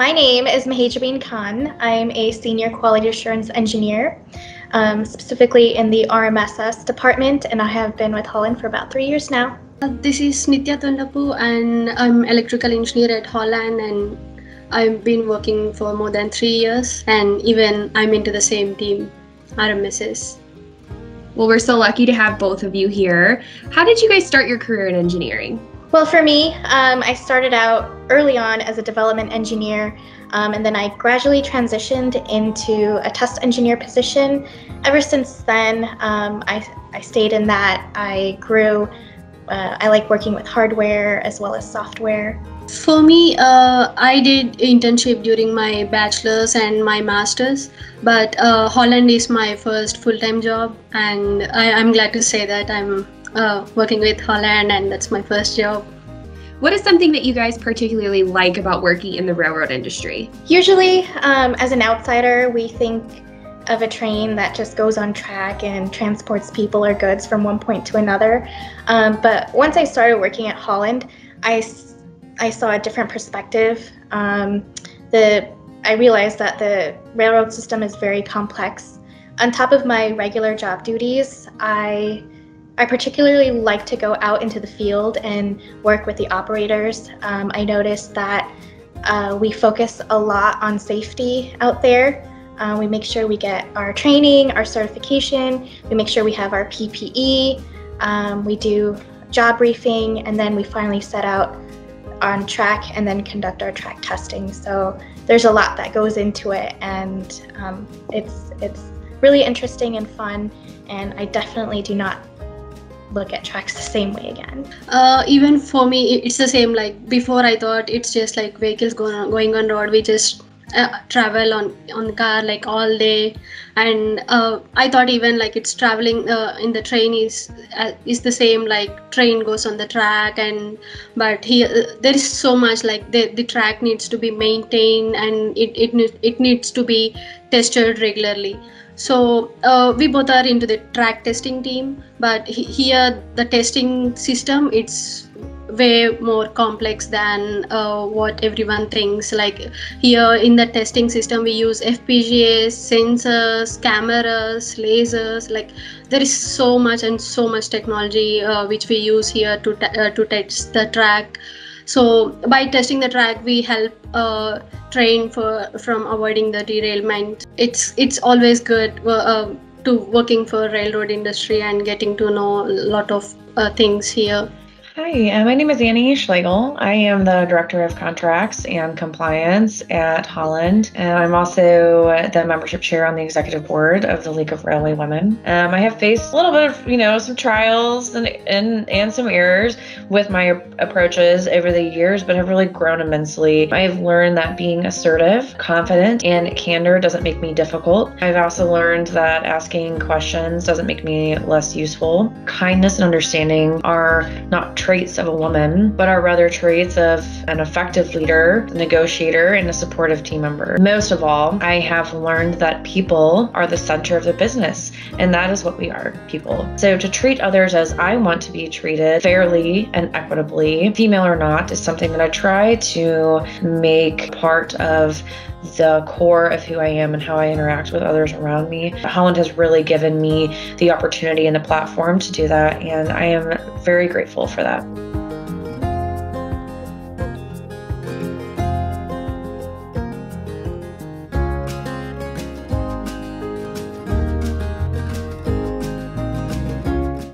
My name is Mahajabeen Khan. I'm a senior quality assurance engineer, specifically in the RMSS department, and I have been with Holland for about 3 years now. This is Nitya Tondapu, and I'm electrical engineer at Holland, and I've been working for more than 3 years, and even I'm into the same team, RMSS. Well, we're so lucky to have both of you here. How did you guys start your career in engineering? Well, for me, I started out early on as a development engineer, and then I gradually transitioned into a test engineer position. Ever since then, I stayed in that. I grew. I like working with hardware as well as software. For me, I did internship during my bachelor's and my master's, but Holland is my first full-time job, and I'm glad to say that I'm working with Holland, and that's my first job. What is something that you guys particularly like about working in the railroad industry? Usually, as an outsider, we think of a train that just goes on track and transports people or goods from one point to another. But once I started working at Holland, I saw a different perspective. I realized that the railroad system is very complex. On top of my regular job duties, I particularly like to go out into the field and work with the operators. I noticed that we focus a lot on safety out there. We make sure we get our training, our certification, we make sure we have our PPE, we do job briefing, and then we finally set out on track and then conduct our track testing. So there's a lot that goes into it, and it's really interesting and fun, and I definitely do not look at tracks the same way again. Even for me, it's the same. Like before, I thought it's just like vehicles going on road. We just travel on the car like all day, and I thought even like it's traveling in the train is the same. Like train goes on the track, but here there is so much like the track needs to be maintained, and it needs to be tested regularly. So we both are into the track testing team, but here the testing system, it's way more complex than what everyone thinks. Like here in the testing system, we use FPGAs, sensors, cameras, lasers. Like there is so much technology which we use here to test the track. So by testing the track, we help train from avoiding the derailment. It's always good to working for railroad industry and getting to know a lot of things here. Hi, my name is Annie Schlegel. I am the Director of Contracts and Compliance at Holland, and I'm also the membership chair on the executive board of the League of Railway Women. I have faced a little bit of, some trials and some errors with my approaches over the years, but have really grown immensely. I've learned that being assertive, confident, and candor doesn't make me difficult. I've also learned that asking questions doesn't make me less useful. Kindness and understanding are not traits of a woman, but are rather traits of an effective leader, a negotiator, and a supportive team member. Most of all, I have learned that people are the center of the business, and that is what we are, people. So to treat others as I want to be treated, fairly and equitably, female or not, is something that I try to make part of the core of who I am and how I interact with others around me. Holland has really given me the opportunity and the platform to do that, and I am very grateful for that.